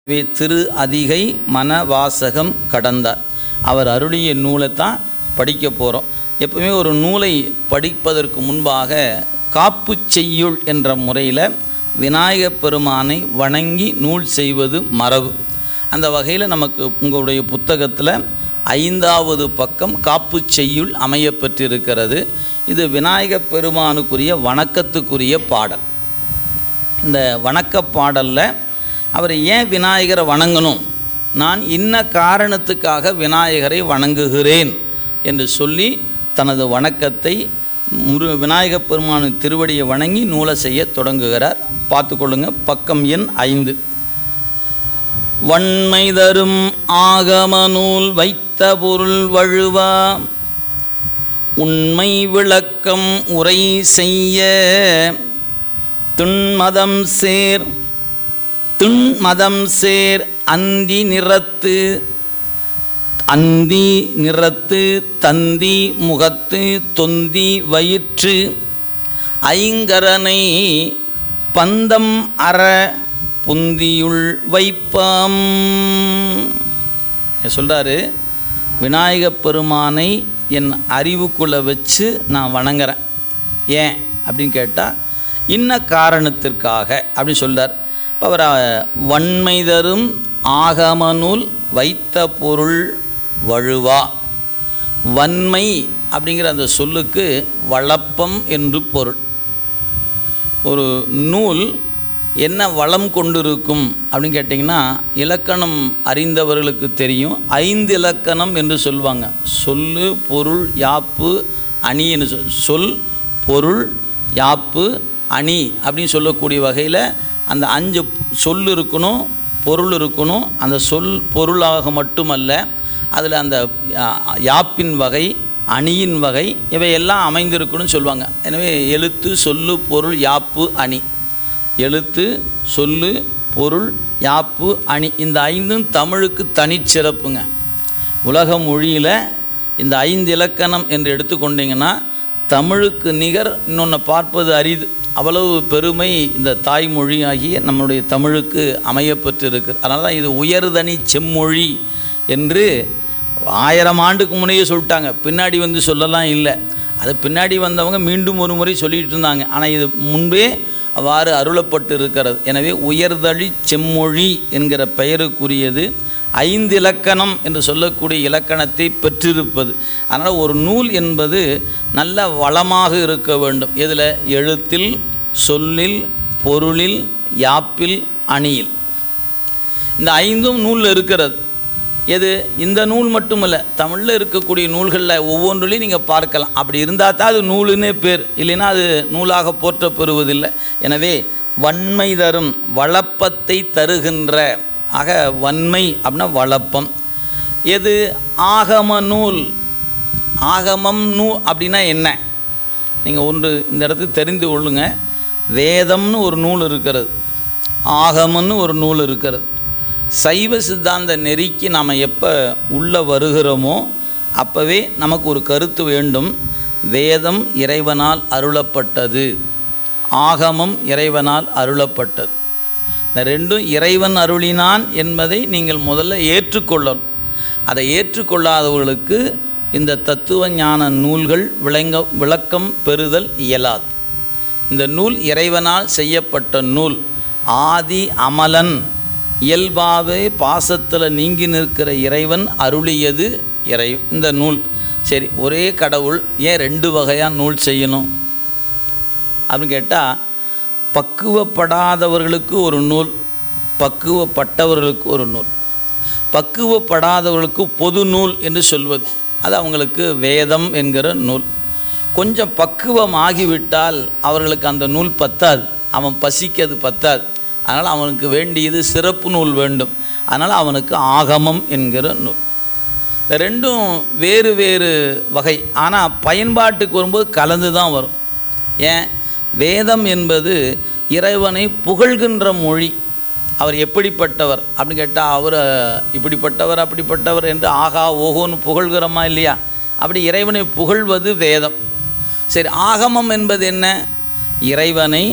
திரு அதிகை மனவாசகம் கடந்தார். அவர் அருளிய நூலை தான் படிக்க போகிறோம். எப்பவுமே ஒரு நூலை படிப்பதற்கு முன்பாக காப்பு செய்யுள் என்ற முறையில் விநாயகப் பெருமானை வணங்கி நூல் செய்வது மரபு. அந்த வகையில் நமக்கு உங்களுடைய புத்தகத்தில் 5வது பக்கம் காப்பு செய்யுள் அமையப்பெற்றிருக்கிறது. இது விநாயகப் பெருமானுக்குரிய வணக்கத்துக்குரிய பாடல். இந்த வணக்க பாடலில் அவர் ஏன் விநாயகரை வணங்கணும், நான் இன்ன காரணத்துக்காக விநாயகரை வணங்குகிறேன் என்று சொல்லி தனது வணக்கத்தை விநாயகப் பெருமானின் திருவடியை வணங்கி நூலை செய்ய தொடங்குகிறார். பார்த்துக்கொள்ளுங்க. பக்கம் எண் 5. வன்மை தரும் ஆகம நூல் வைத்த பொருள் வழுவா உண்மை விளக்கம் உரை செய்ய துன்மதம் சேர் அந்தி நிறத்து தந்தி முகத்து தொந்தி வயிற்று ஐங்கரனை பந்தம் அற புந்தியுள் வைப்பாம் சொல்கிறாரு. விநாயகப் பெருமானை என் அறிவுக்குள்ளே வச்சு நான் வணங்குறேன். ஏன் அப்படின்னு கேட்டால் இன்ன காரணத்திற்காக அப்படின்னு சொல்கிறார். இப்போ அவர் வன்மை தரும் ஆகம நூல் வைத்த பொருள் வழுவா. வன்மை அப்படிங்கிற அந்த சொல்லுக்கு வளப்பம் என்று பொருள். ஒரு நூல் என்ன வளம் கொண்டிருக்கும் அப்படின்னு கேட்டிங்கன்னா, இலக்கணம் அறிந்தவர்களுக்கு தெரியும். 5 இலக்கணம் என்று சொல்லுவாங்க. சொல்லு பொருள் யாப்பு அணி என்று சொல் பொருள் யாப்பு அணி அப்படின்னு சொல்லக்கூடிய வகையில் அந்த 5 சொல் இருக்கணும், பொருள் இருக்கணும். அந்த சொல் பொருளாக மட்டுமல்ல, அதில் அந்த யாப்பின் வகை அணியின் வகை இவையெல்லாம் அமைந்திருக்கணும்னு சொல்லுவாங்க. எனவே எழுத்து சொல்லு பொருள் யாப்பு அணி, எழுத்து சொல்லு பொருள் யாப்பு அணி, இந்த 5ம் தமிழுக்கு தனிச்சிறப்புங்க. உலக மொழியில் இந்த 5 இலக்கணம் என்று எடுத்துக்கொண்டிங்கன்னா தமிழுக்கு நிகர் இன்னொன்று பார்ப்பது அரிது. அவ்வளவு பெருமை இந்த தாய்மொழி ஆகிய நம்முடைய தமிழுக்கு அமையப்பெற்றிருக்கு. அதனால தான் இது உயர்தனி செம்மொழி என்று 1000 ஆண்டுக்கு முன்னையே சொல்லிட்டாங்க. பின்னாடி வந்து சொல்லலாம் இல்லை. அது பின்னாடி வந்தவங்க மீண்டும் ஒரு முறை சொல்லிகிட்டு இருந்தாங்க. ஆனால் இது முன்பே அவ்வாறு அருளப்பட்டு இருக்கிறது. எனவே உயர்தழி செம்மொழி என்கிற பெயருக்குரியது 5 இலக்கணம் என்று சொல்லக்கூடிய இலக்கணத்தை பெற்றிருப்பது. அதனால் ஒரு நூல் என்பது நல்ல வளமாக இருக்க வேண்டும். இதில் எழுத்தில் சொல்லில் பொருளில் யாப்பில் அணியில் இந்த 5ம் நூலில் இருக்கிறது. எது இந்த நூல் மட்டுமல்ல, தமிழில் இருக்கக்கூடிய நூல்களில் ஒவ்வொன்றிலையும் நீங்கள் பார்க்கலாம். அப்படி இருந்தால் தான் அது நூலுன்னே பேர், இல்லைன்னா அது நூலாக போற்றப்பெறுவதில்லை. எனவே வன்மை தரும் வளப்பத்தை தருகின்ற, ஆக வன்மை அப்படின்னா வளப்பம். எது ஆகம நூல், ஆகமம் அப்படின்னா என்ன, நீங்கள் ஒன்று இந்த இடத்துக்கு தெரிந்து கொள்ளுங்க. வேதம்னு ஒரு நூல் இருக்கிறது, ஆகமன்னு ஒரு நூல் இருக்கிறது. சைவ சித்தாந்த நெறிக்கு நாம் எப்போ உள்ளே வருகிறோமோ அப்போவே நமக்கு ஒரு கருத்து வேண்டும். வேதம் இறைவனால் அருளப்பட்டது, ஆகமம் இறைவனால் அருளப்பட்டது. இந்த 2ம் இறைவன் அருளினான் என்பதை நீங்கள் முதல்ல ஏற்றுக்கொள்ளணும். அதை ஏற்றுக்கொள்ளாதவர்களுக்கு இந்த தத்துவ ஞான நூல்கள் விளக்கம் பெறுதல் இயலாது. இந்த நூல் இறைவனால் செய்யப்பட்ட நூல். ஆதி அமலன் இயல்பாகவே பாசத்தில் நீங்கி நிற்கிற இறைவன் அருளியது இந்த நூல். சரி, ஒரே கடவுள் ஏன் 2 வகையாக நூல் செய்யணும் அப்படின்னு கேட்டால், பக்குவப்படாதவர்களுக்கு ஒரு நூல், பக்குவப்பட்டவர்களுக்கு ஒரு நூல். பக்குவப்படாதவர்களுக்கு பொது நூல் என்று சொல்வது, அது அவங்களுக்கு வேதம் என்கிற நூல். கொஞ்சம் பக்குவம் ஆகிவிட்டால் அவர்களுக்கு அந்த நூல் பத்தாது, அவன் பசிக்கிறது பத்தாது. அதனால் அவனுக்கு வேண்டியது சிறப்பு நூல் வேண்டும். அதனால் அவனுக்கு ஆகமம் என்கிற நூல். இந்த 2ம் வேறு வேறு வகை, ஆனால் பயன்பாட்டுக்கு வரும்போது கலந்து தான் வரும். ஏன், வேதம் என்பது இறைவனை புகழ்கின்ற மொழி. அவர் எப்படிப்பட்டவர் அப்படின்னு கேட்டால், அவர் இப்படிப்பட்டவர் அப்படிப்பட்டவர் என்று ஆகா ஓஹோன்னு புகழ்கிறோமா இல்லையா? அப்படி இறைவனை புகழ்வது வேதம். சரி, ஆகமம் என்பது என்ன? இறைவனை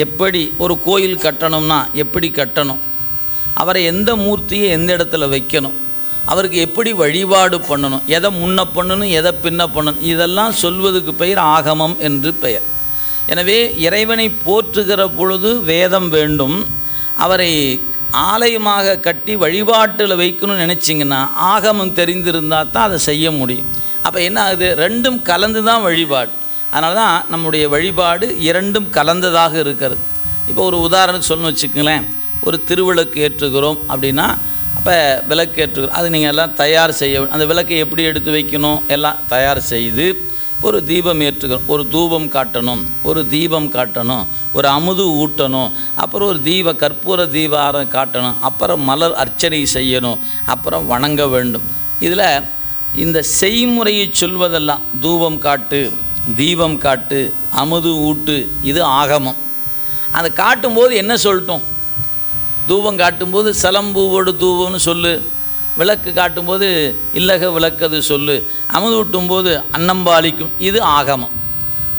எப்படி ஒரு கோயில் கட்டணும்னா எப்படி கட்டணும், அவரை எந்த மூர்த்தியை எந்த இடத்துல வைக்கணும், அவருக்கு எப்படி வழிபாடு பண்ணணும், எதை முன்ன பண்ணணும், எதை பின்ன பண்ணணும், இதெல்லாம் சொல்வதுக்கு பெயர் ஆகமம் என்று பெயர். எனவே இறைவனை போற்றுகிற பொழுது வேதம் வேண்டும். அவரை ஆலயமாக கட்டி வழிபாட்டில் வைக்கணும்னு நினச்சிங்கன்னா ஆகமம் தெரிந்திருந்தால் தான் அதை செய்ய முடியும். அப்போ என்ன ஆகுது, ரெண்டும் கலந்து தான் வழிபாடு. அதனால தான் நம்முடைய வழிபாடு இரண்டும் கலந்ததாக இருக்கிறது. இப்போ ஒரு உதாரணம் சொல்லணும்னு வச்சுக்கங்களேன், ஒரு திருவிளக்கு ஏற்றுகிறோம் அப்படின்னா, அப்போ விளக்கு ஏற்றுகிறோம், அது நீங்கள் எல்லாம் தயார் செய்ய, அந்த விளக்கை எப்படி எடுத்து வைக்கணும், எல்லாம் தயார் செய்து ஒரு தீபம் ஏற்றுகிறோம், ஒரு தூபம் காட்டணும், ஒரு தீபம் காட்டணும், ஒரு அமுது ஊட்டணும், அப்புறம் ஒரு கற்பூர தீபாரம் காட்டணும், அப்புறம் மலர் அர்ச்சனை செய்யணும், அப்புறம் வணங்க வேண்டும். இதில் இந்த செய்முறையை சொல்வதெல்லாம் தூபம் காட்டு, தீபம் காட்டு, அமுது ஊட்டு, இது ஆகமம். அதை காட்டும்போது என்ன சொல்லட்டும், தூபம் காட்டும்போது சலம்பூவோடு தூபம்னு சொல்லு, விளக்கு காட்டும்போது இல்லக விளக்கது சொல்லு, அமுது ஊட்டும்போது அன்னம்பாலிக்கும், இது ஆகமம்.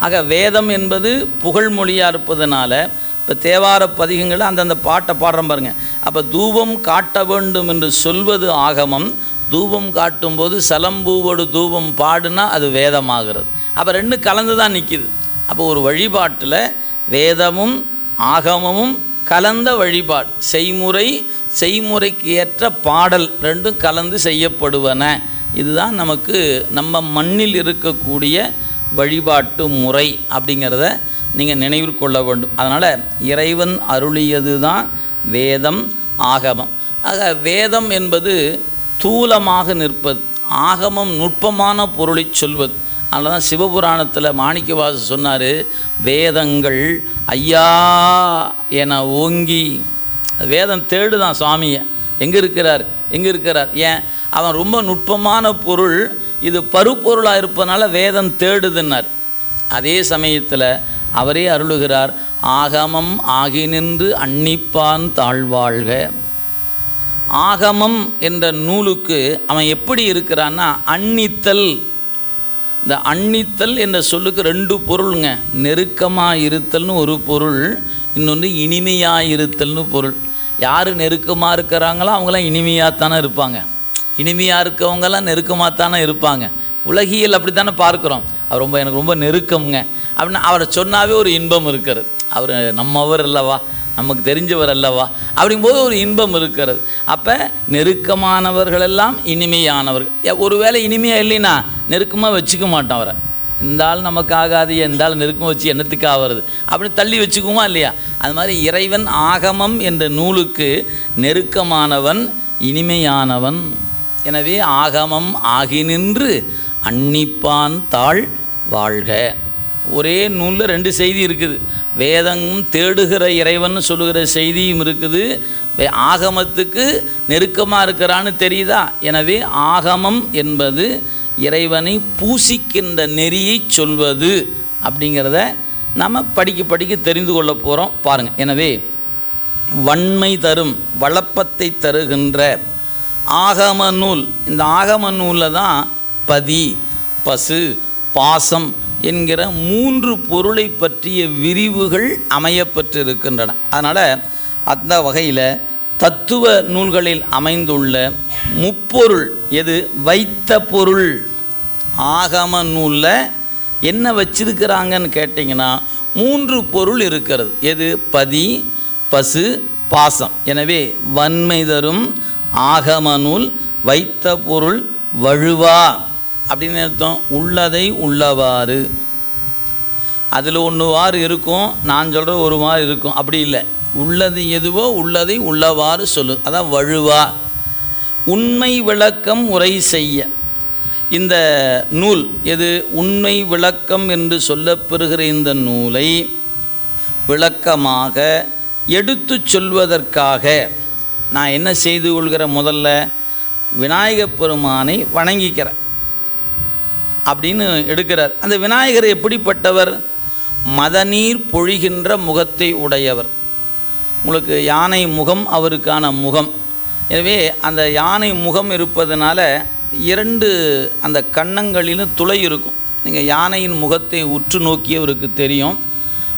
ஆக வேதம் என்பது புகழ்மொழியாக இருப்பதனால இப்போ தேவார பதிகங்கள் அந்தந்த பாட்டை பாடுறோம் பாருங்கள். அப்போ தூபம் காட்ட வேண்டும் என்று சொல்வது ஆகமம், தூபம் காட்டும்போது சலம்பூவோடு தூபம் பாடுனா அது வேதமாகிறது. அப்போ ரெண்டும் கலந்து தான் நிற்கிது. அப்போ ஒரு வழிபாட்டில் வேதமும் ஆகமமும் கலந்த வழிபாடு, செய்முறைக்கு ஏற்ற பாடல் ரெண்டும் கலந்து செய்யப்படுவன. இதுதான் நமக்கு நம்ம மண்ணில் இருக்கக்கூடிய வழிபாட்டு முறை அப்படிங்கிறத நீங்கள் நினைவில் கொள்ள வேண்டும். அதனால் இறைவன் அருளியது தான் வேதம் ஆகமம். ஆக வேதம் என்பது தூலமாக நிற்பது, ஆகமம் நுட்பமான பொருளை சொல்வது. அதனால தான் சிவபுராணத்தில் மாணிக்கவாசர் சொன்னார், வேதங்கள் ஐயா என ஓங்கி. வேதம் தேடுதான் சுவாமியை, எங்கே இருக்கிறார். ஏன், அவன் ரொம்ப நுட்பமான பொருள், இது பருப்பொருளாக இருப்பதனால வேதம் தேடுதுன்னார். அதே சமயத்தில் அவரே அருளுகிறார், ஆகமம் ஆகி நின்று அன்னிப்பான் தாழ்வாழ்க. ஆகமம் என்ற நூலுக்கு அவன் எப்படி இருக்கிறான்னா அன்னித்தல். இந்த அன்னித்தல் என்ற சொல்லுக்கு ரெண்டு பொருளுங்க. நெருக்கமாக இருத்தல்னு ஒரு பொருள், இன்னொன்று இனிமையாக இருத்தல்னு பொருள். யார் நெருக்கமாக இருக்கிறாங்களோ அவங்களாம் இனிமையாகத்தானே இருப்பாங்க, இனிமையாக இருக்கவங்கெல்லாம் நெருக்கமாகத்தானே இருப்பாங்க. உலகியல் அப்படி தானே பார்க்குறோம். அவர் எனக்கு ரொம்ப நெருக்கம்ங்க அப்படின்னா அவரை சொன்னாவே ஒரு இன்பம் இருக்கிறது. அவர் நம்மவர் அல்லவா, நமக்கு தெரிஞ்சவர் அல்லவா, அப்படிங்கும்போது ஒரு இன்பம் இருக்கிறது. அப்போ நெருக்கமானவர்களெல்லாம் இனிமையானவர்கள். ஒருவேளை இனிமையாக இல்லைன்னா நெருக்கமாக வச்சுக்க மாட்டோம் அவரை. இந்த ஆள் நமக்கு ஆகாது, இந்த ஆள் நெருக்கம் வச்சு என்னத்துக்கு ஆகிறது அப்படின்னு தள்ளி வச்சுக்குமா இல்லையா? அது மாதிரி இறைவன் ஆகமம் என்ற நூலுக்கு நெருக்கமானவன், இனிமையானவன். எனவே ஆகமம் ஆகி நின்று அன்னிப்பான் தாழ் வாழ்க. ஒரே நூலில் ரெண்டு செய்தி இருக்குது. வேதமும் தேடுகிற இறைவன் சொல்லுகிற செய்தியும் இருக்குது. ஆகமத்துக்கு நெருக்கமாக இருக்கிறான்னு தெரியுதா? எனவே ஆகமம் என்பது இறைவனை பூசிக்கின்ற நெறியை சொல்வது அப்படிங்கிறத நம்ம படிக்க தெரிந்து கொள்ள போகிறோம். பாருங்கள். எனவே வன்மை தரும், வளப்பத்தை தருகின்ற ஆகம நூல். இந்த ஆகம நூலில் தான் பதி, பசு, பாசம் என்கிற மூன்று பொருளை பற்றிய விரிவுகள் அமையப்பட்டிருக்கின்றன. அதனால் அந்த வகையில் தத்துவ நூல்களில் அமைந்துள்ள முப்பொருள் எது? வைத்த பொருள். ஆகம நூலில் என்ன வச்சிருக்கிறாங்கன்னு கேட்டிங்கன்னா மூன்று பொருள் இருக்கிறது. எது? பதி, பசு, பாசம். எனவே வன்மை தரும் ஆகம நூல் வைத்த பொருள் வழுவா அப்படின்னு அர்த்தம். உள்ளதை உள்ளவாறு. அதில் ஒன்றுவாறு இருக்கும், நான் சொல்கிற ஒரு வாறு இருக்கும். அப்படி இல்லை, உள்ளது எதுவோ உள்ளதை உள்ளவாறு சொல்லு, அதான் வழுவா. உண்மை விளக்கம் உரை செய்ய. இந்த நூல் எது? உண்மை விளக்கம் என்று சொல்லப்பெறுகிற இந்த நூலை விளக்கமாக எடுத்து சொல்வதற்காக நான் என்ன செய்து கொள்கிற? முதல்ல விநாயகப் பெருமானை வணங்கிக்கிறேன் அப்படின்னு எடுக்கிறார். அந்த விநாயகர் எப்படிப்பட்டவர்? மதநீர் பொழிகின்ற முகத்தை உடையவர். உங்களுக்கு யானை முகம் அவருக்கான முகம். எனவே அந்த யானை முகம் இருப்பதனால இரண்டு அந்த கன்னங்களிலும் துளை இருக்கும். நீங்கள் யானையின் முகத்தை உற்று நோக்கியவருக்கு தெரியும்.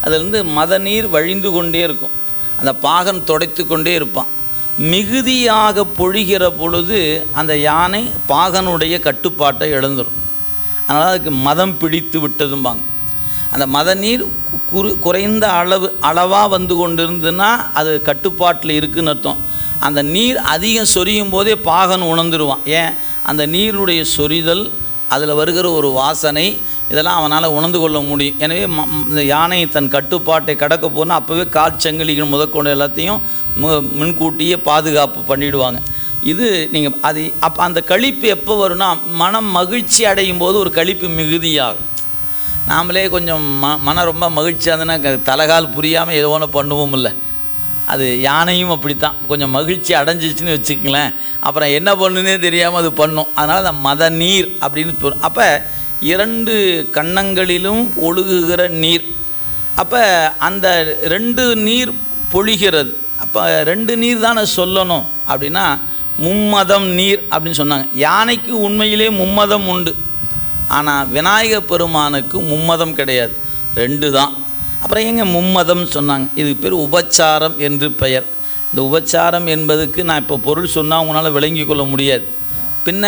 அதிலிருந்து மதநீர் வழிந்து கொண்டே இருக்கும். அந்த பாகன் துடைத்து கொண்டே இருப்பான். மிகுதியாக பொழிகிற பொழுது அந்த யானை பாகனுடைய கட்டுப்பாட்டை இழந்துடும். அதனால் அதுக்கு மதம் பிடித்து விட்டதும்பாங்க. அந்த மத நீர் குறைந்த அளவாக வந்து கொண்டு இருந்துன்னா அது கட்டுப்பாட்டில் இருக்குதுன்னு அர்த்தம். அந்த நீர் அதிகம் சொரியும் போதே பாகன் உணர்ந்துடுவான். ஏன், அந்த நீருடைய சொரிதல், அதில் வருகிற ஒரு வாசனை, இதெல்லாம் அவனால் உணர்ந்து கொள்ள முடியும். எனவே இந்த யானை தன் கட்டுப்பாட்டை கடக்க போனால் அப்போவே காற்சங்கிலிகள் முதற்கொண்டு எல்லாத்தையும் முன்கூட்டியே பாதுகாப்பு பண்ணிவிடுவாங்க. இது நீங்கள் அது அப்போ அந்த களிப்பு எப்போ வரும்னா, மனம் மகிழ்ச்சி அடையும் போது ஒரு களிப்பு மிகுதியாகும். நாமளே கொஞ்சம் மனம் ரொம்ப மகிழ்ச்சியாக இருந்ததுன்னா தலைகால் புரியாமல் ஏதோ ஒன்று பண்ணுவோம் இல்லை. அது யானையும் அப்படித்தான். கொஞ்சம் மகிழ்ச்சி அடைஞ்சிச்சின்னு வச்சுக்கங்களேன், அப்புறம் என்ன பண்ணுன்னே தெரியாமல் அது பண்ணும். அதனால் அந்த மத நீர் அப்படின்னு அப்போ 2 கன்னங்களிலும் ஒழுகுகிற நீர். அப்போ அந்த 2 நீர் பொழிகிறது. அப்போ 2 நீர் தானே சொல்லணும் அப்படின்னா மும்மதம் நீர் அப்படின்னு சொன்னாங்க. யானைக்கு உண்மையிலே மும்மதம் உண்டு, ஆனால் விநாயக பெருமானுக்கு மும்மதம் கிடையாது, 2 தான். அப்புறம் எங்க மும்மதம் சொன்னாங்க? இதுக்கு பேர் உபச்சாரம் என்று பெயர். இந்த உபச்சாரம் என்பதுக்கு நான் இப்போ பொருள் சொன்னால் உங்களால் விளங்கி கொள்ள முடியாது. பின்ன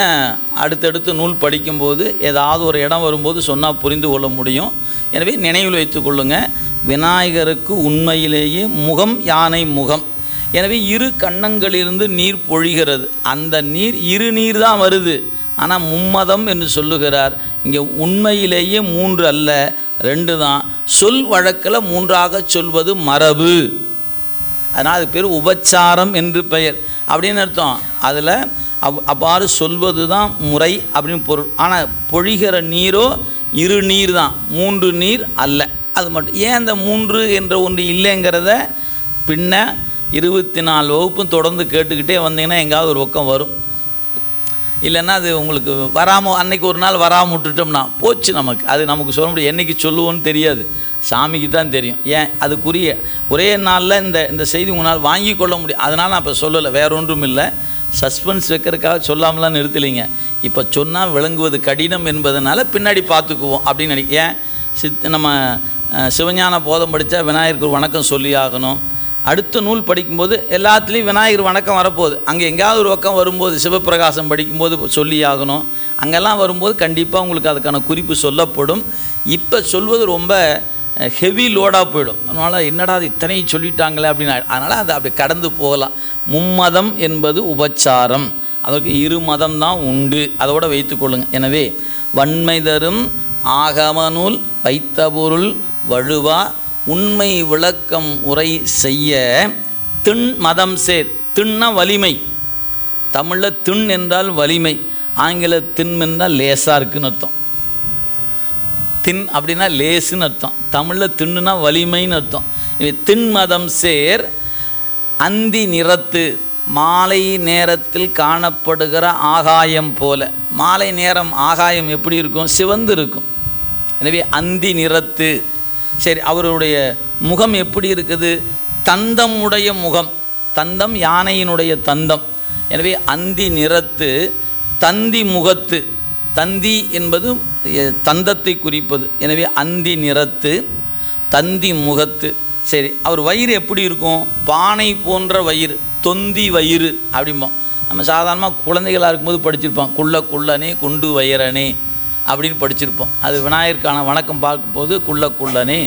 அடுத்தடுத்து நூல் படிக்கும்போது ஏதாவது ஒரு இடம் வரும்போது சொன்னால் புரிந்து கொள்ள முடியும். எனவே நினைவில் வைத்து கொள்ளுங்கள், விநாயகருக்கு உண்மையிலேயே முகம் யானை முகம். எனவே 2 கன்னங்களிலிருந்து நீர் பொழிகிறது. அந்த நீர் 2 நீர் தான் வருது, ஆனால் மும்மதம் என்று சொல்லுகிறார். இங்கே உண்மையிலேயே 3 அல்ல, 2 தான். சொல் வழக்கில் 3ஆக சொல்வது மரபு. அதனால் அது பேர் உபச்சாரம் என்று பெயர் அப்படின்னு அர்த்தம். அதில் அவ்வாறு சொல்வது தான் முறை அப்படின்னு பொருள். ஆனால் பொழிகிற நீரோ 2 நீர் தான், 3 நீர் அல்ல. அது மட்டும் ஏன் அந்த 3 என்ற ஒன்று இல்லைங்கிறத பின்ன 24 வகுப்பும் தொடர்ந்து கேட்டுக்கிட்டே வந்தீங்கன்னா எங்காவது ஒரு பக்கம் வரும். இல்லைன்னா அது உங்களுக்கு வராமல் அன்றைக்கி ஒரு நாள் வராமல் விட்டுட்டோம்னா போச்சு. நமக்கு சொல்ல முடியும், என்றைக்கு சொல்லுவோன்னு தெரியாது, சாமிக்கு தான் தெரியும். ஏன், அதுக்குரிய ஒரே நாளில் இந்த செய்தி உங்களால் வாங்கி கொள்ள முடியும். அதனால் நான் இப்போ சொல்லலை, வேற ஒன்றும் இல்லை. சஸ்பென்ஸ் வைக்கிறதுக்காக சொல்லாமலாம் நிறுத்தலைங்க. இப்போ சொன்னால் விளங்குவது கடினம் என்பதனால பின்னாடி பார்த்துக்குவோம் அப்படின்னு நினைக்கிறேன். நம்ம சிவஞான போதம் படித்தா விநாயகருக்கு வணக்கம் சொல்லி ஆகணும். அடுத்த நூல் படிக்கும்போது எல்லாத்துலேயும் விநாயகர் வணக்கம் வரப்போகுது. அங்கே எங்கேயாவது ஒரு பக்கம் வரும்போது சிவப்பிரகாசம் படிக்கும்போது சொல்லி ஆகணும். அங்கெல்லாம் வரும்போது கண்டிப்பாக உங்களுக்கு அதுக்கான குறிப்பு சொல்லப்படும். இப்போ சொல்வது ரொம்ப ஹெவி லோடாக போயிடும். அதனால் என்னடா அது இத்தனை சொல்லிட்டாங்களே அப்படின்னு. அதனால் அதை அப்படி கடந்து போகலாம். மும்மதம் என்பது உபச்சாரம், அதற்கு 2 மதம் தான் உண்டு, அதோடு வைத்துக்கொள்ளுங்கள். எனவே வன்மை தரும் ஆகமநூல் வைத்த பொருள் வழுவா உண்மை விளக்கம் உரை செய்ய திண் மதம் சேர். திண்ணா வலிமை, தமிழில் திண் என்றால் வலிமை, ஆங்கில திண் என்றால் லேசாக இருக்குன்னு அர்த்தம். தின் அப்படின்னா லேசுன்னு அர்த்தம், தமிழில் தின்னுனா வலிமைன்னு அர்த்தம். திண் மதம் சேர் அந்தி நிறத்து, மாலை நேரத்தில் காணப்படுகிற ஆகாயம் போல. மாலை நேரம் ஆகாயம் எப்படி இருக்கும்? சிவந்து இருக்கும். எனவே அந்தி நிறத்து. சரி, அவருடைய முகம் எப்படி இருக்குது? தந்தம் உடைய முகம். தந்தம் யானையினுடைய தந்தம். எனவே அந்தி நிறத்து தந்தி முகத்து. தந்தி என்பது தந்தத்தை குறிப்பது. எனவே அந்தி நிறத்து தந்தி முகத்து. சரி, அவர் வயிறு எப்படி இருக்கும்? பானை போன்ற வயிறு, தொந்தி வயிறு அப்படிம்போம். நம்ம சாதாரணமாக குழந்தைகளாக இருக்கும்போது படிச்சிருப்போம், குள்ளனே குண்டு வயிறனே அப்படின்னு படிச்சிருப்போம். அது விநாயகருக்கான வணக்கம் பார்க்கும்போது குள்ளனே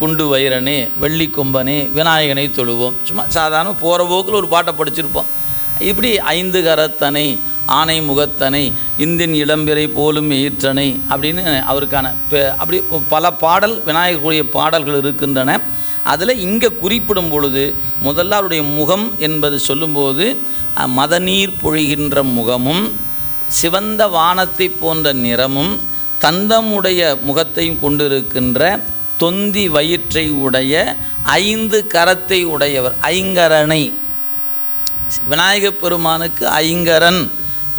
குண்டு வயிறனே வெள்ளி கொம்பனே விநாயகனை தொழுவோம். சும்மா சாதாரண போகிற போக்கில் ஒரு பாட்டை படிச்சிருப்போம். இப்படி 5 கரத்தனை ஆனை முகத்தனை இந்தின் இளம்பிறை போலும் ஈற்றனை அப்படின்னு அவருக்கான அப்படி பல பாடல் விநாயகருடைய பாடல்கள் இருக்கின்றன. அதில் இங்கே குறிப்பிடும் பொழுது முதல்ல அவருடைய முகம் என்பது சொல்லும்போது மதநீர் பொழிகின்ற முகமும் சிவந்த வானத்தை போன்ற நிறமும் தந்தமுடைய முகத்தையும் கொண்டிருக்கின்ற தொந்தி வயிற்றை உடைய 5 கரத்தை உடையவர். ஐங்கரனை. விநாயகப் பெருமானுக்கு ஐங்கரன்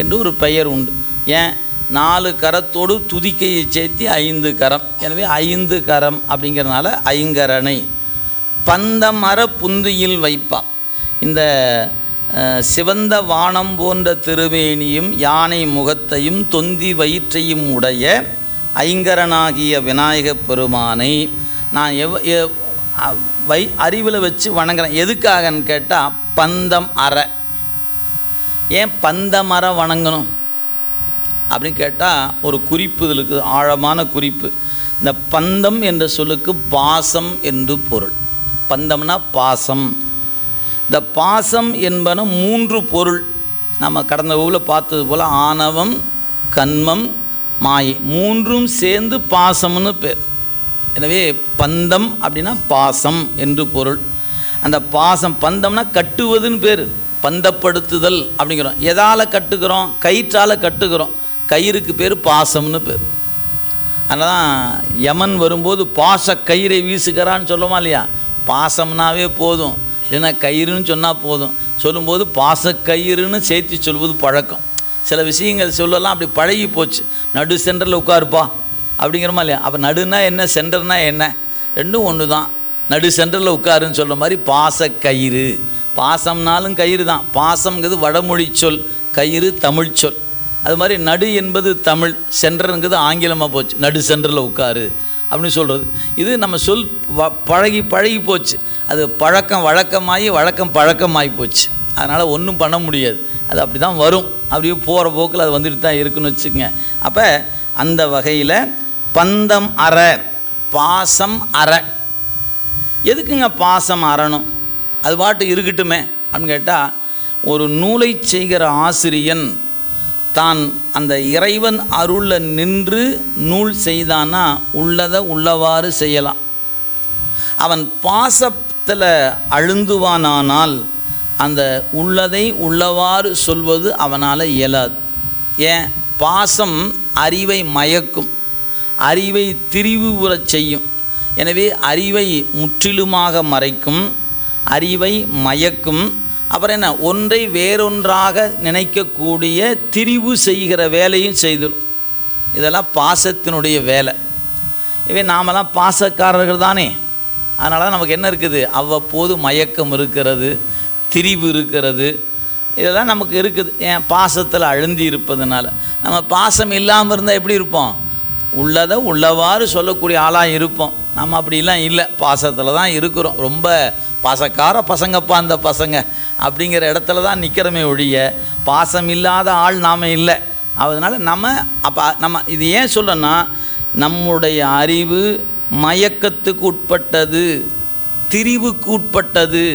என்று ஒரு பெயர் உண்டு. ஏன், 4 கரத்தோடு துதிக்கையை சேர்த்து 5 கரம். எனவே 5 கரம் அப்படிங்கிறனால ஐங்கரனை. பந்தமர புந்தியில் வைப்பா. இந்த சிவந்த வானம் போன்ற திருவேணியும் யானை முகத்தையும் தொந்தி வயிற்றையும் உடைய ஐங்கரனாகிய விநாயகப் பெருமானை நான் அறிவில் வச்சு வணங்குறேன். எதுக்காகன்னு கேட்டால் பந்தம் அறை. ஏன் பந்தமர வணங்கணும் அப்படின்னு கேட்டால் ஒரு குறிப்பு இதில் இருக்குது, ஆழமான குறிப்பு. இந்த பந்தம் என்ற சொல்லுக்கு பாசம் என்று பொருள். பந்தம்னா பாசம். இந்த பாசம் என்பன 3 பொருள். நம்ம கடந்த ஊரில் பார்த்தது போல் ஆணவம், கன்மம், மாயை 3ம் சேர்ந்து பாசம்னு பேர். எனவே பந்தம் அப்படின்னா பாசம் என்று பொருள். அந்த பாசம் பந்தம்னா கட்டுவதுன்னு பேர். பந்தப்படுத்துதல் அப்படிங்கிறோம். எதால் கட்டுக்கிறோம்? கயிற்றால் கட்டுக்கிறோம். கயிறுக்கு பேர் பாசம்னு பேர். அதனால தான் யமன் வரும்போது பாச கயிறை வீசுகிறான்னு சொல்லுமா இல்லையா? பாசம்னாவே போதும், இல்லைன்னா கயிறுன்னு சொன்னால் போதும். சொல்லும்போது பாசக்கயிறுன்னு சேர்த்து சொல்வது பழக்கம். சில விஷயங்கள் சொல்லலாம், அப்படி பழகி போச்சு. நடு சென்டரில் உட்காருப்பா அப்படிங்கிறமா இல்லையா? அப்போ நடுனா என்ன, சென்டர்னா என்ன? ரெண்டும் ஒன்று தான். நடு சென்டரில் உட்காருன்னு சொல்கிற மாதிரி பாசக்கயிறு. பாசம்னாலும் கயிறு தான். பாசம்ங்கிறது வடமொழி சொல், கயிறு தமிழ் சொல். அது மாதிரி நடு என்பது தமிழ், சென்டருங்கிறது ஆங்கிலமாக போச்சு. நடு சென்டரில் உட்காரு அப்படின்னு சொல்கிறது. இது நம்ம சொல் பழகி போச்சு. அது பழக்கம் வழக்கமாகி வழக்கம் பழக்கமாகி போச்சு. அதனால் ஒன்றும் பண்ண முடியாது. அது அப்படி தான் வரும். அப்படியே போகிற போக்கில் அது வந்துட்டு தான் இருக்குன்னு வச்சுக்கோங்க. அப்போ அந்த வகையில் பந்தம் அறை, பாசம் அறை. எதுக்குங்க பாசம் அறணும்? அது பாட்டு இருக்கட்டுமே அப்படின்னு கேட்டால், ஒரு நூலை செய்கிற ஆசிரியன் தான் அந்த இறைவன் அருளில் நின்று நூல் செய்தானா உள்ளதை உள்ளவாறு செய்யலாம். அவன் பாசத்தில் அழுந்துவானானால் அந்த உள்ளதை உள்ளவாறு சொல்வது அவனால் இயலாது. ஏன்? பாசம் அறிவை மயக்கும், அறிவை திரிவுறச் செய்யும். எனவே அறிவை முற்றிலுமாக மறைக்கும், அறிவை மயக்கும். அப்புறம் என்ன? ஒன்றை வேறொன்றாக நினைக்கக்கூடிய திரிவு செய்கிற வேலையும் செய்துடும். இதெல்லாம் பாசத்தினுடைய வேலை. இவை நாமெல்லாம் பாசக்காரர்கள் தானே. அதனால தான் நமக்கு என்ன இருக்குது? அவ்வப்போது மயக்கம் இருக்கிறது, திரிவு இருக்கிறது. இதெல்லாம் நமக்கு இருக்குது. ஏன்? பாசத்தில் அழுந்தி இருப்பதுனால. நம்ம பாசம் இல்லாமல் இருந்தால் எப்படி இருப்போம்? உள்ளதை உள்ளவாறு சொல்லக்கூடிய ஆளாக இருப்போம். நம்ம அப்படிலாம் இல்லை, பாசத்தில் தான் இருக்கிறோம். ரொம்ப பாசக்கார பசங்கப்பா அந்த பசங்க அப்படிங்கிற இடத்துல தான் நிற்கிறமே ஒழிய பாசம் இல்லாத ஆள் நாம் இல்லை. அதனால் நம்ம இது ஏன் சொல்லணும்னா, நம்முடைய அறிவு மயக்கத்துக்கு உட்பட்டது, திரிவுக்கு உட்பட்டது.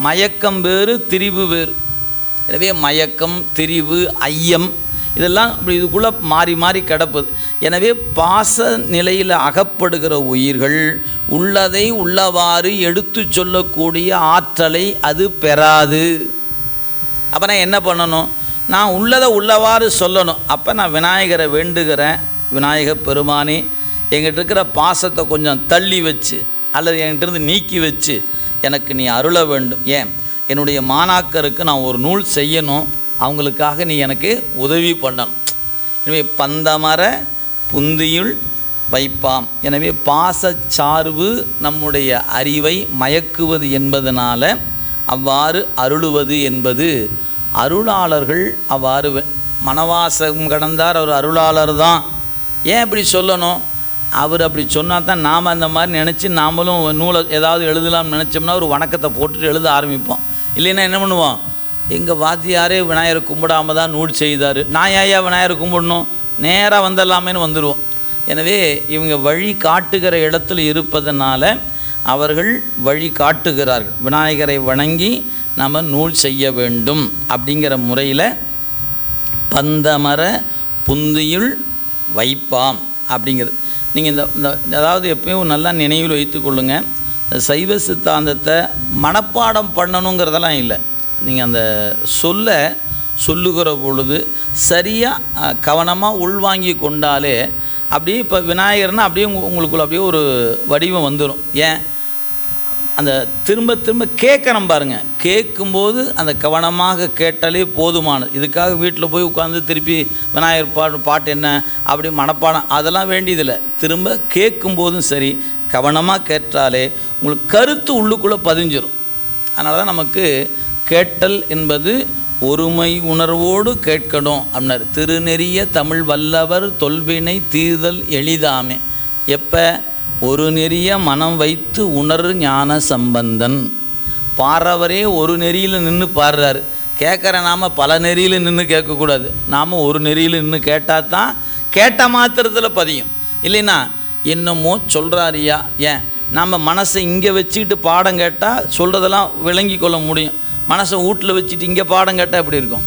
மயக்கம் வேறு, திரிவு வேறு. எனவே மயக்கம், திரிவு, ஐயம் இதெல்லாம் இப்படி இதுக்குள்ளே மாறி மாறி கிடப்புது. எனவே பாச நிலையில் அகப்படுகிற உயிர்கள் உள்ளதை உள்ளவாறு எடுத்து சொல்லக்கூடிய ஆற்றலை அது பெறாது. அப்போ நான் என்ன பண்ணணும்? நான் உள்ளதை உள்ளவாறு சொல்லணும். அப்போ நான் விநாயகரை வேண்டுகிறேன், விநாயக பெருமானே எங்கிட்ட இருக்கிற பாசத்தை கொஞ்சம் தள்ளி வச்சு அல்லது என்கிட்டருந்து நீக்கி வச்சு எனக்கு நீ அருள வேண்டும். ஏன்? என்னுடைய மாணாக்கருக்கு நான் ஒரு நூல் செய்யணும், அவங்களுக்காக நீ எனக்கு உதவி பண்ணணும். எனவே பந்தமர புந்தியுள் வைப்பாம். எனவே பாசச்சார்பு நம்முடைய அறிவை மயக்குவது என்பதனால அவ்வாறு அருளுவது என்பது அருளாளர்கள் அவ்வாறு மனவாசகம் கடந்தார். அவர் அருளாளர் தான். ஏன் அப்படி சொல்லணும்? அவர் அப்படி சொன்னால் தான் நாம் அந்த மாதிரி நினச்சி நாமளும் நூலை ஏதாவது எழுதலாம்னு நினச்சோம்னா ஒரு வணக்கத்தை போட்டுட்டு எழுத ஆரம்பிப்போம். இல்லைன்னா என்ன பண்ணுவோம்? எங்கள் வாத்தியாரே விநாயகரை கும்பிடாமல் தான் நூல் செய்தார், நான் ஏயா விநாயகரை கும்பிடணும், நேராக வந்துடலாமேன்னு வந்துடுவோம். எனவே இவங்க வழி காட்டுகிற இடத்துல இருப்பதனால அவர்கள் வழி காட்டுகிறார்கள். விநாயகரை வணங்கி நம்ம நூல் செய்ய வேண்டும் அப்படிங்கிற முறையில் பந்தமர புந்தியுள் வைப்பாம் அப்படிங்கிறது. நீங்கள் இந்த அதாவது எப்பயும் நல்லா நினைவில் வைத்து கொள்ளுங்கள். இந்த சைவ சித்தாந்தத்தை மனப்பாடம் பண்ணணுங்கிறதெல்லாம் இல்லை. நீங்கள் அந்த சொல்லுகிற பொழுது சரியாக கவனமாக உள்வாங்கி கொண்டாலே அப்படியே இப்போ விநாயகர்னால் அப்படியே உங்களுக்குள்ள அப்படியே ஒரு வடிவம் வந்துடும். ஏன்? அந்த திரும்ப திரும்ப கேட்குறோம் பாருங்கள். கேட்கும்போது அந்த கவனமாக கேட்டாலே போதுமானது. இதுக்காக வீட்டில் போய் உட்காந்து திருப்பி விநாயகர் பாட்டு என்ன அப்படி மனப்பாடம் அதெல்லாம் வேண்டியதில்லை. திரும்ப கேட்கும்போதும் சரி கவனமாக கேட்டாலே உங்களுக்கு கருத்து உள்ளுக்குள்ளே பதிஞ்சிடும். அதனால தான் நமக்கு கேட்டல் என்பது ஒருமை உணர்வோடு கேட்கணும் அப்படின்னார். திருநெறிய தமிழ் வல்லவர் தொல்வினை தீர்தல் எளிதாமே. எப்போ? ஒரு நெறிய மனம் வைத்து உணர் ஞான சம்பந்தன். பாடுறவரே ஒரு நெறியில் நின்று பாடுறாரு. கேட்குற நாம் பல நெறியில் நின்று கேட்கக்கூடாது. நாம் ஒரு நெறியில் நின்று கேட்டால் தான் கேட்ட மாத்திரத்தில் பதியும். இல்லைன்னா என்னமோ சொல்கிறாரியா, ஏன் நம்ம மனசை இங்கே வச்சுக்கிட்டு பாடம் கேட்டால் சொல்கிறதெல்லாம் விளங்கி கொள்ள முடியும். மனசை வீட்டில் வச்சுட்டு இங்கே பாடம் கேட்டால் எப்படி இருக்கும்?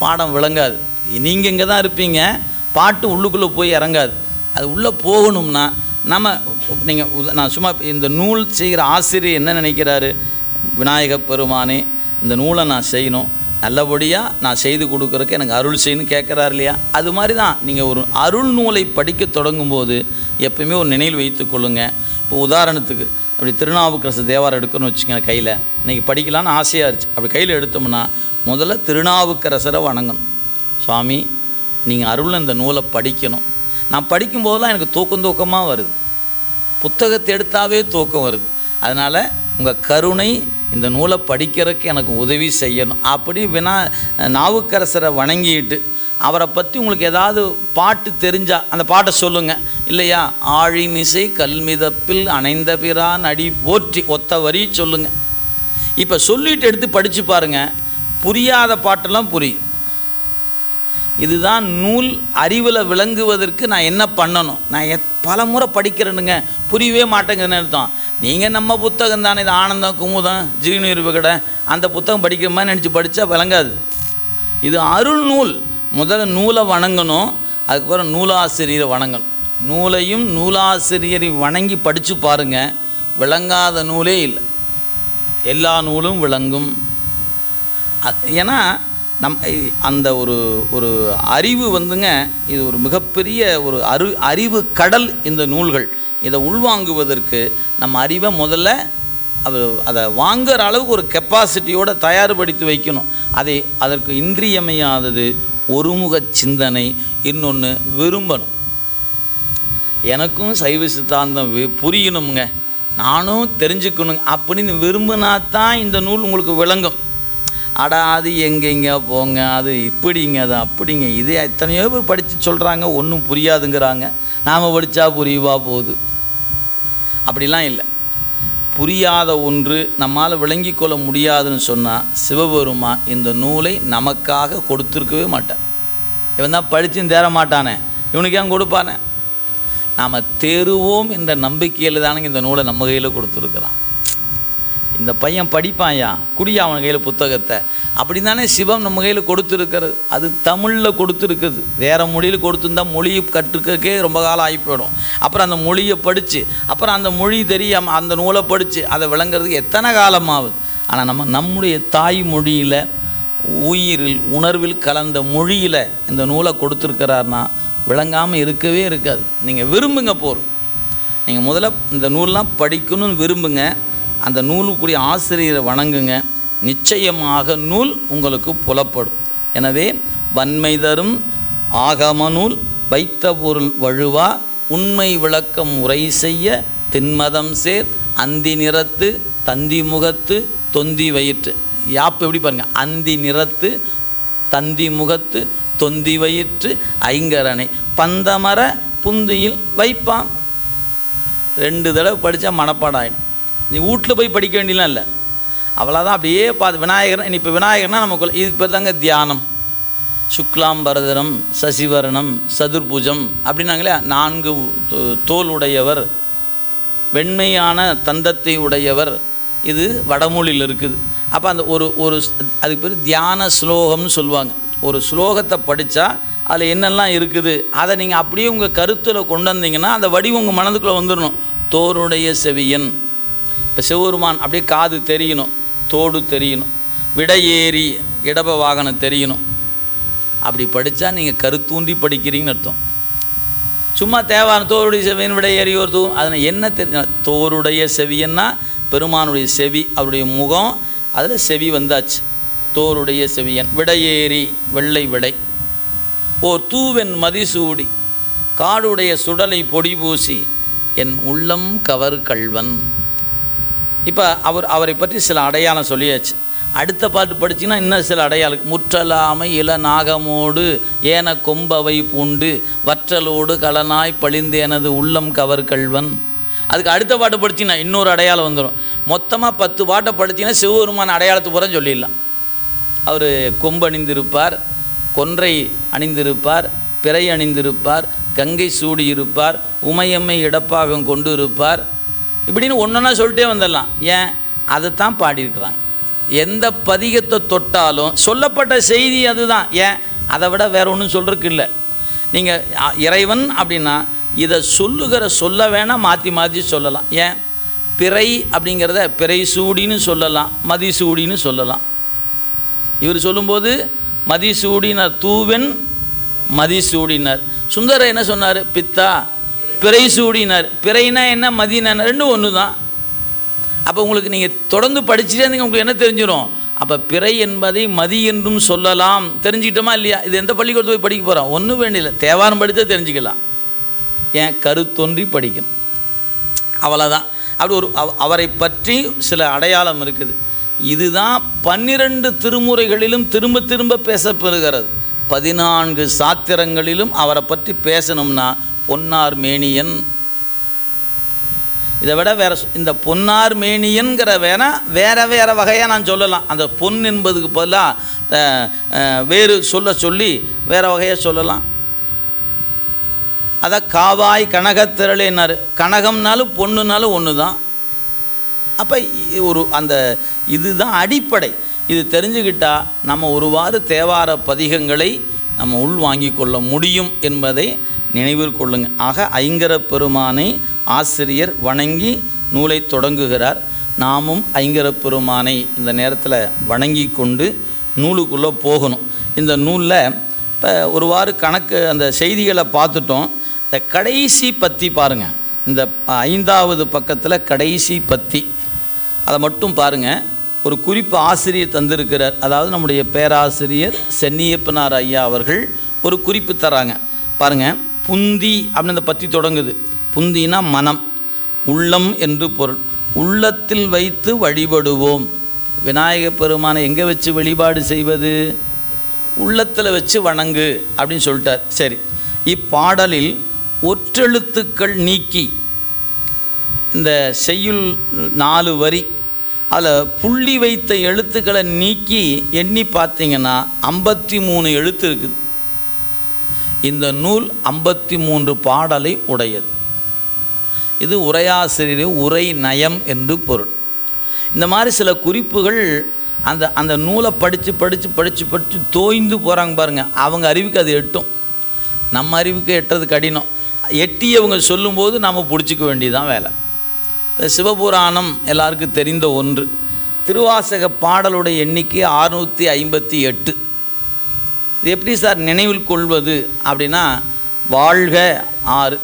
பாடம் விளங்காது. நீங்கள் இங்கே தான் இருப்பீங்க, பாட்டு உள்ளுக்குள்ளே போய் இறங்காது. அது உள்ளே போகணும்னா நான் சும்மா இந்த நூல் செய்கிற ஆசிரியர் என்ன நினைக்கிறாரு, விநாயக பெருமானே இந்த நூலை நான் செய்யணும், நல்லபடியாக நான் செய்து கொடுக்குறதுக்கு எனக்கு அருள் செய்யணும்னு கேட்குறாரு இல்லையா? அது மாதிரி தான் நீங்கள் ஒரு அருள் நூலை படிக்க தொடங்கும்போது எப்பயுமே ஒரு நினைவில் வைத்து கொள்ளுங்கள். இப்போ உதாரணத்துக்கு அப்படி திருநாவுக்கரசு தேவாரம் எடுக்கணும்னு வச்சுங்க, கையில் இன்றைக்கி படிக்கலான்னு ஆசையாக இருந்துச்சு. அப்படி கையில் எடுத்தோம்னா முதல்ல திருநாவுக்கரசரை வணங்கணும். சுவாமி நீங்கள் அருள் இந்த நூலை படிக்கணும். நான் படிக்கும்போதெல்லாம் எனக்கு தூக்கமாக வருது, புத்தகத்தை எடுத்தாவே தூக்கம் வருது. அதனால் உங்கள் கருணை இந்த நூலை படிக்கிறதுக்கு எனக்கு உதவி செய்யணும். அப்படி நாவுக்கரசரை வணங்கிட்டு அவரை பற்றி உங்களுக்கு ஏதாவது பாட்டு தெரிஞ்சால் அந்த பாட்டை சொல்லுங்கள். இல்லையா, ஆழிமிசை கல்மிதப்பில் அணைந்த பிரான் அடி போற்றி ஒத்த வரி சொல்லுங்கள். இப்போ சொல்லிட்டு எடுத்து படித்து பாருங்கள், புரியாத பாட்டெல்லாம் புரியும். இதுதான் நூல் அறிவில் விளங்குவதற்கு நான் என்ன பண்ணணும். நான் பல முறை படிக்கிறேனுங்க, புரியவே மாட்டேங்குதுன்னு அர்த்தம். நீங்கள் நம்ம புத்தகம் தானே, இது ஆனந்தம் குமுதம் ஜீவநீர் விகட அந்த புத்தகம் படிக்கிற மாதிரி நினச்சி படித்தா விளங்காது. இது அருள் நூல். முதல்ல நூலை வணங்கணும், அதுக்கப்புறம் நூலாசிரியரை வணங்கணும். நூலையும் நூலாசிரியரை வணங்கி படித்து பாருங்கள், விளங்காத நூலே இல்லை, எல்லா நூலும் விளங்கும். ஏன்னா அந்த ஒரு அறிவு வந்துங்க, இது ஒரு மிகப்பெரிய ஒரு அறிவு கடல் இந்த நூல்கள். இதை உள்வாங்குவதற்கு நம்ம அறிவை முதல்ல அதை வாங்குகிற அளவுக்கு ஒரு கெப்பாசிட்டியோடு தயார்படுத்தி வைக்கணும். அதற்கு இன்றியமையாதது ஒருமுக சிந்தனை, இன்னொன்று விரும்பணும். எனக்கும் சைவ சித்தாந்தம் புரியணுங்க, நானும் தெரிஞ்சுக்கணுங்க அப்படின்னு விரும்பினா தான் இந்த நூல் உங்களுக்கு விளங்கும். அது எங்கெங்க போங்க, அது இப்படிங்க, அது அப்படிங்க, இது எத்தனையோ பேர் படித்து சொல்கிறாங்க, ஒன்றும் புரியாதுங்கிறாங்க. நாம் படித்தா புரியவா போகுது? அப்படிலாம் இல்லை. புரியாத ஒன்று நம்மால் விளங்கி கொள்ள முடியாதுன்னு சொன்னால் சிவபெருமான் இந்த நூலை நமக்காக கொடுத்துருக்கவே மாட்டான். இவன் தான் படித்தும் தேர மாட்டானே, இவனுக்கு ஏன் கொடுப்பானே? நாம் தேருவோம் என்ற நம்பிக்கையில் தானே இந்த நூலை நம்ம கையில் கொடுத்துருக்குறான். இந்த பையன் படிப்பாயா, குடியா அவன் கையில் புத்தகத்தை, அப்படி தானே சிவம் நம்ம கையில் கொடுத்துருக்கிறது. அது தமிழில் கொடுத்துருக்குது. வேறு மொழியில் கொடுத்துருந்தால் மொழியை கற்றுக்கே ரொம்ப காலம் ஆகி போயிடும். அப்புறம் அந்த மொழியை படித்து, அப்புறம் அந்த மொழி தெரியாமல் அந்த நூலை படித்து அதை விளங்குறதுக்கு எத்தனை காலமாகுது. ஆனால் நம்முடைய தாய் மொழியில், உயிரில் உணர்வில் கலந்த மொழியில் இந்த நூலை கொடுத்துருக்கிறாருன்னா விளங்காமல் இருக்கவே இருக்காது. நீங்கள் விரும்புங்க போகிறோம். நீங்கள் முதல்ல இந்த நூலெலாம் படிக்கணும்னு விரும்புங்க, அந்த நூலுக்குரிய ஆசிரியரை வணங்குங்க, நிச்சயமாக நூல் உங்களுக்கு புலப்படும். எனவே வன்மை தரும் ஆகம நூல் வைத்த பொருள் வழுவா உண்மை விளக்கம் உரை செய்ய திண்மதம் சேர் அந்தி நிறத்து தந்தி முகத்து தொந்தி வயிற்று. யாப்பு எப்படி பாருங்கள், அந்தி நிறத்து தந்தி முகத்து தொந்தி வயிற்று ஐங்கரனை பந்தமர புந்தியில் வைப்பான். 2 தடவை படித்தா மனப்பாடம் ஆகிடும். நீ வீட்டில் போய் படிக்க வேண்டியலாம் இல்லை, அவ்வளோதான். அப்படியே பார்த்து விநாயகர், இப்போ விநாயகர்னால் நமக்கு இதுக்கு பேர் தாங்க தியானம். சுக்லாம்பரதரம் சசிவரணம் சதுர்புஜம் அப்படின்னாங்களே, 4 தோல் உடையவர், வெண்மையான தந்தத்தை உடையவர், இது வடமொழியில் இருக்குது. அப்போ அந்த ஒரு அதுக்கு பேர் தியான ஸ்லோகம்னு சொல்லுவாங்க. ஒரு ஸ்லோகத்தை படித்தா அதில் என்னெல்லாம் இருக்குது அதை நீங்கள் அப்படியே உங்கள் கருத்தில் கொண்டு வந்தீங்கன்னா அந்த வடிவம் உங்கள் மனதுக்குள்ளே வந்துடணும். தோருடைய செவியன், இப்போ சிவபெருமான் அப்படியே காது தெரியணும், தோடு தெரியணும், விடையேறி இடப வாகனம் தெரியணும். அப்படி படித்தா நீங்கள் கருத்தூண்டி படிக்கிறீங்கன்னு அர்த்தம். சும்மா தேவான தோருடைய செவியன் விடையேறி ஒரு தூ அதில் என்ன தெரிஞ்ச தோருடைய செவியன்னா பெருமானுடைய செவி, அவருடைய முகம், அதில் செவி வந்தாச்சு. தோருடைய செவியன் விடையேறி வெள்ளை விடை ஓர் தூவென் மதிசூடி காடுடைய சுடலை பொடி பூசி என் உள்ளம் கவர் கள்வன். இப்போ அவரை பற்றி சில அடையாளம் சொல்லியாச்சு. அடுத்த பாட்டு படிச்சிங்கன்னா இன்னும் சில அடையாளம். முற்றலாமை இள நாகமோடு ஏன கொம்பவை பூண்டு வற்றலோடு களனாய் பழிந்தேனது உள்ளம் கவர் கள்வன். அதுக்கு அடுத்த பாட்டை படிச்சிங்கன்னா இன்னொரு அடையாளம் வந்துடும். மொத்தமாக 10 பாட்டை படிச்சிங்கன்னா சிவபெருமான அடையாளத்து பூரா சொல்லிடலாம். அவர் கொம்பு அணிந்திருப்பார், கொன்றை அணிந்திருப்பார், பிறை அணிந்திருப்பார், கங்கை சூடி இருப்பார், உமையம்மை இடப்பாகம் கொண்டு இருப்பார், இப்படின்னு ஒன்றொன்னா சொல்லிட்டே வந்துடலாம். ஏன்? அதைத்தான் பாடியிருக்கிறாங்க. எந்த பதிகத்தை தொட்டாலும் சொல்லப்பட்ட செய்தி அதுதான். ஏன்? அதை விட வேறு ஒன்றும் சொல்கிறதுக்கு இல்லை. நீங்கள் இறைவன் அப்படின்னா இதை சொல்ல வேணால் மாற்றி மாற்றி சொல்லலாம். ஏன்? பிறை அப்படிங்கிறத பிறை சூடின்னு சொல்லலாம், மதிசூடின்னு சொல்லலாம். இவர் சொல்லும்போது மதிசூடினார், தூவென் மதிசூடினார். சுந்தரர் என்ன சொன்னார்? பித்தா பிறை சூடினார். பிறைனா என்ன, மதினா ரெண்டும் ஒன்று தான். அப்போ உங்களுக்கு நீங்கள் தொடர்ந்து படிச்சுட்டே இருந்தீங்க, உங்களுக்கு என்ன தெரிஞ்சிடும்? அப்போ பிறை என்பதை மதி என்றும் சொல்லலாம். தெரிஞ்சுக்கிட்டோமா இல்லையா? இது எந்த பள்ளிக்கூடத்தில் போய் படிக்க போகிறோம்? ஒன்றும் வேண்டியில்லை, தேவாரம் படித்தா தெரிஞ்சுக்கலாம். ஏன்? கருத்தொன்றி படிக்கணும், அவ்வளோதான். அப்படி ஒரு அவரை பற்றி சில அடையாளம் இருக்குது. இதுதான் 12 திருமுறைகளிலும் திரும்ப திரும்ப பேசப்பெறுகிறது. 14 சாத்திரங்களிலும் அவரை பற்றி பேசணும்னா பொன்னார் மேனியன். இதை விட வேறு இந்த பொன்னார் மேனியன்கிற வேறு வகையாக நான் சொல்லலாம். அந்த பொன் என்பதுக்கு பதிலாக வேறு சொல்லி வேறு வகையாக சொல்லலாம். அதான் காவாய் கனகத்திரளேன்னாரு. கனகம்னாலும் பொண்ணுனாலும் ஒன்று தான். அப்போ அந்த இதுதான் அடிப்படை. இது தெரிஞ்சுக்கிட்டால் நம்ம ஒருவாறு தேவார பதிகங்களை நம்ம உள்வாங்கி கொள்ள முடியும் என்பதை நினைவில் கொள்ளுங்க. ஆக ஐங்கர பெருமானை ஆசிரியர் வணங்கி நூலை தொடங்குகிறார். நாமும் ஐங்கர பெருமானை இந்த நேரத்தில் வணங்கி கொண்டு நூலுக்குள்ளே போகணும். இந்த நூலில் இப்போ ஒருவாறு அந்த செய்திகளை பார்த்துட்டோம். இந்த கடைசி பத்தி பாருங்கள். இந்த 5வது பக்கத்தில் கடைசி பத்தி அதை மட்டும் பாருங்கள். ஒரு குறிப்பு ஆசிரியர் தந்திருக்கிறார். அதாவது நம்முடைய பேராசிரியர் சென்னியப்பனார் ஐயா அவர்கள் ஒரு குறிப்பு தராங்க. பாருங்கள், புந்தி அப்படின்னு அந்த பத்தி தொடங்குது. புந்தினா மனம், உள்ளம் என்று பொருள். உள்ளத்தில் வைத்து வழிபடுவோம். விநாயகப் பெருமானை எங்கே வச்சு வழிபாடு செய்வது? உள்ளத்தில் வச்சு வணங்கு அப்படின்னு சொல்லிட்டார். சரி, இப்பாடலில் ஒற்றெழுத்துக்கள் நீக்கி இந்த செய்யுள் 4 வரி அதில் புள்ளி வைத்த எழுத்துக்களை நீக்கி எண்ணி பார்த்தீங்கன்னா 53 எழுத்து இருக்குது. இந்த நூல் 53 பாடலை உடையது. இது உரையாசிரியர் உரை நயம் என்று பொருள். இந்த மாதிரி சில குறிப்புகள் அந்த நூலை படித்து தோய்ந்து போகிறாங்க பாருங்கள். அவங்க அறிவுக்கு அது எட்டும், நம்ம அறிவுக்கு எட்டுறது கடினம். எட்டியவங்க சொல்லும்போது நம்ம பிடிச்சிக்க வேண்டியதுதான் வேலை. சிவபுராணம் எல்லாருக்கும் தெரிந்த ஒன்று. திருவாசக பாடலுடைய எண்ணிக்கை 658. இது எப்படி சார் நினைவில் கொள்வது அப்படின்னா, வாழ்க 6,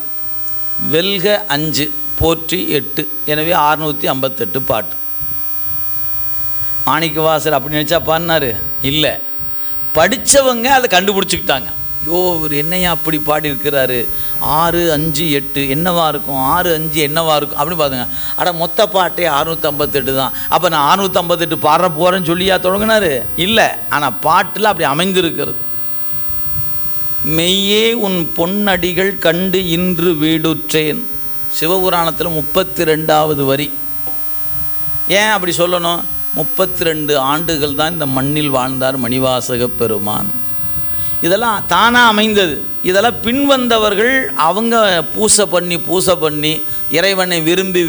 வெல்க 5, போற்றி 8, எனவே 658 பாட்டு. மாணிக்கவாசர் அப்படி நினச்சா பாடினார்? இல்லை, படித்தவங்க அதை கண்டுபிடிச்சிக்கிட்டாங்க. இவர் என்னையா அப்படி பாடியிருக்கிறாரு, 6, 5, 8 என்னவா இருக்கும், 6, 5 என்னவா இருக்கும் அப்படின்னு பார்த்துங்க. மொத்த பாட்டே 658 தான். அப்போ நான் 658 பாடுற போகிறேன்னு சொல்லியா தொடங்கினார்? இல்லை, ஆனால் பாட்டில் அப்படி அமைந்திருக்கிறது. மெய்யே உன் பொன்னடிகள் கண்டு இன்று வீடுற்றேன். சிவபுராணத்தில் 32வது வரி. ஏன் அப்படி சொல்லணும்? 32 ஆண்டுகள் தான் இந்த மண்ணில் வாழ்ந்தார் மணிவாசக பெருமான். இதெல்லாம் தானாக அமைந்தது. இதெல்லாம் பின்வந்தவர்கள் அவங்க பூசை பண்ணி இறைவனை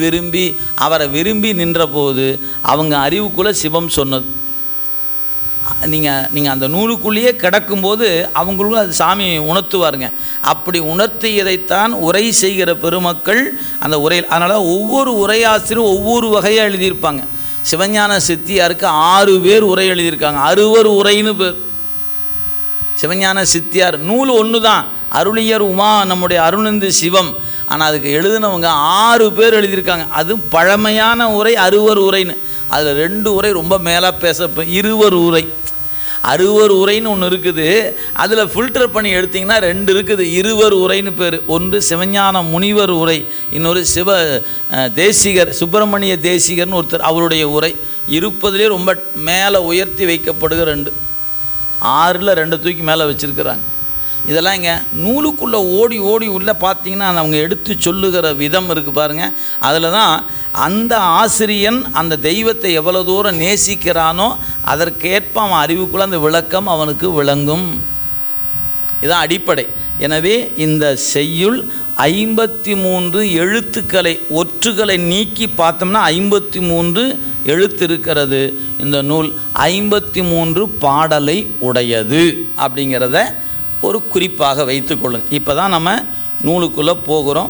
விரும்பி அவரை விரும்பி நின்ற போது அவங்க அறிவுக்குள்ளே சிவம் சொன்னது. நீங்கள் அந்த நூலுக்குள்ளேயே கிடக்கும்போது அவங்களும் அது சாமி உணர்த்துவாருங்க. அப்படி உணர்த்தியதைத்தான் உரை செய்கிற பெருமக்கள் அந்த உரையில். அதனால் ஒவ்வொரு உரையாசிரியரும் ஒவ்வொரு வகையாக எழுதியிருப்பாங்க. சிவஞான சித்தியாருக்கு 6 பேர் உரை எழுதியிருக்காங்க. 60 உரைன்னு பேர். சிவஞான சித்தியார் நூல் ஒன்று தான், அருளியர் உமா நம்முடைய அருணந்து சிவம். ஆனால் அதுக்கு எழுதினவங்க 6 பேர் எழுதியிருக்காங்க. அது பழமையான உரை 60 உரைன்னு. அதில் 2 உரை ரொம்ப மேலாக பேச 20 உரை. 60 உரைன்னு ஒன்று இருக்குது. அதில் ஃபில்டர் பண்ணி எடுத்திங்கன்னா 2 இருக்குது. 20 உரைன்னு பேர். ஒன்று சிவஞான முனிவர் உரை, இன்னொரு தேசிகர் சுப்பிரமணிய தேசிகர்னு ஒருத்தர், அவருடைய உரை. இருப்பதிலே ரொம்ப மேலே உயர்த்தி வைக்கப்படுகிற 2. 6ல் 2 தூக்கி மேலே வச்சுருக்கிறாங்க. இதெல்லாம் இங்கே நூலுக்குள்ளே ஓடி ஓடி உள்ளே பார்த்தீங்கன்னா அவங்க எடுத்து சொல்லுகிற விதம் இருக்குது பாருங்கள். அதில் தான் அந்த ஆசிரியன் அந்த தெய்வத்தை எவ்வளோ தூரம் நேசிக்கிறானோ அதற்கேற்ப அவன் அறிவுக்குள்ளே அந்த விளக்கம் அவனுக்கு விளங்கும். இதுதான் அடிப்படை. எனவே இந்த செய்யுள் 53 எழுத்துக்களை ஒற்றுகளை நீக்கி பார்த்தோம்னா 53 எழுத்து இருக்கிறது. இந்த நூல் 53 பாடலை உடையது அப்படிங்கிறத ஒரு குறிப்பாக வைத்துக்கொள்ளுங்க. இப்போ தான் நம்ம நூலுக்குள்ளே போகிறோம்.